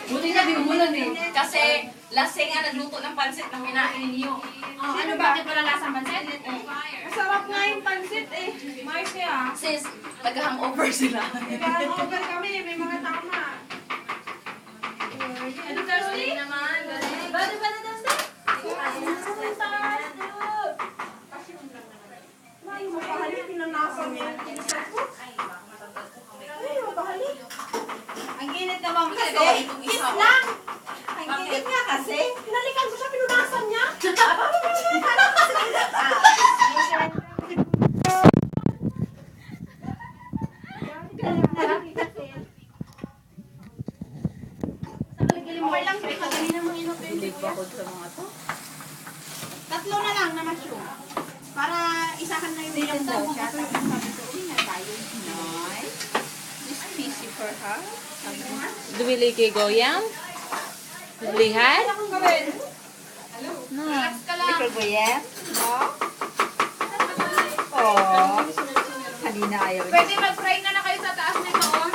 Buti na binumulan eh. Kasi lasing nga nagluto ng pansit na kinain niyo. Oh, ano bakit wala lasang pansit? Masarap nga yung pansit eh. Mais kaya. Sis, nag-hangover sila. Nag-hangover kami, may mga tama. Ano Thursday naman? Bado ba na Thursday? Ay, mapahalik, pinanasan niya yung pinsan ko. Ay, mapahalik. Ang init naman kasi. Kiss lang. Ang init nga kasi. Pinalikan ko siya, pinunasan niya. Okay lang, pre. Kagaling naman inuto yung Hindi pa sa mga to. Tatlo na lang na mushroom. Para isahan na yung Yung daw mo. siya. Sabi ko, uwi na tayo. Nice. This piece for her. Dubili kay Goyang? Dublihan? Ano kung gawin? No. relax ka lang. Ikaw ba yan? Oh. Kanina ayaw. Pwede mag-fry ka na kayo sa taas nito, oh.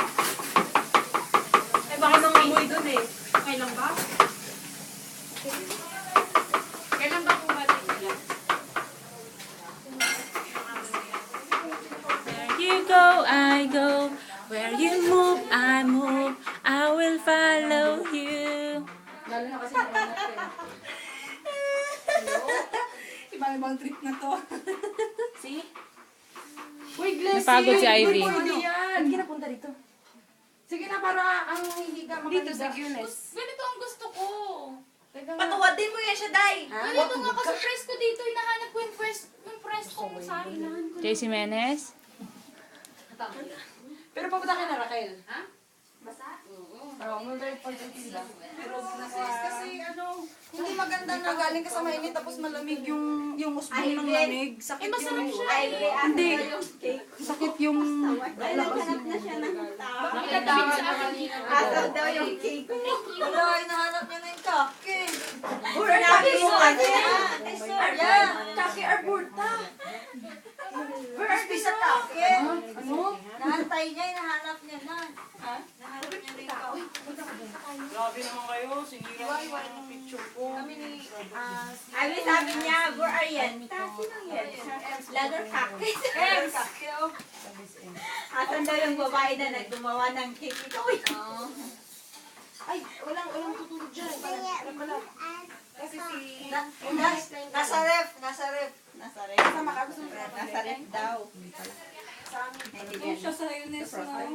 Eh, baka mangamoy dun eh. Okay lang ba? Kailan ba kung balik nila? Where you go, I go. Where you move, I move. I will follow you. Lalo na kasi naingat eh. Ibang trip na to. See? Uy, Glessy! Napagod si Ivy. Pwede yan! Hindi na punta dito. Sige na, para ang hindi ka Dito makaganda. sa Guinness. Ganito ang gusto ko. Patuwadin mo yan siya, Day. Ganito nga kasi presko dito. Hinahanap ko yung presko sa inahan ko. JC Menes? Pero papunta kayo na Raquel. Ha? Oo, may very important sila. Kasi ano, hindi maganda na galing ka sa mainit tapos malamig yung usbong ng lamig. Sakit Masarap yung... siya. Hindi. Sakit yung... Naghanap na siya ng tao. Nakatawag sa akin dito. Asaw daw yung cake. Wala, hinahanap niya na yung kake. Sinabi mo kasi. Yeah, kake arburta. Crispy sa kake. Ano? Nahantay niya, hinahanap niya na. Nahanap niya na ikaw. Grabe naman kayo, sinira yung picture ko. Abi sabi niya, where are yan? Sino yan? Leather kake. Kake, oh. Asan daw yung babae na naggumawa ng cake? Ikaw Ay, walang tutulog dyan. Pala. Kasi si... Nasa ref. Nasa ref. Nasa ref. Nasa ref daw. Hindi Kung yan. siya sa Ines na...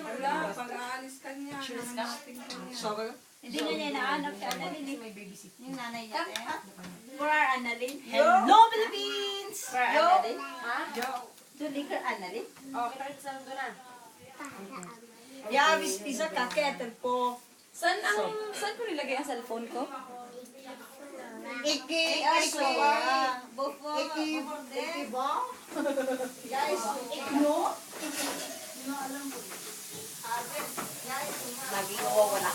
Wala, pag-aalis ka niya. Hanapin ka niya. Hindi nga niya naanap si Annalyn. Yung nanay niya. Where are Annalyn? Hello, Philippines! Where are Annalyn? Tuloy ka Annalyn? Oh, kita sa doon na. Yeah, pizza kake, po. Saan ko nilagay ang cellphone ko? Iki ba? Guys, ikno? Lagi ko wala.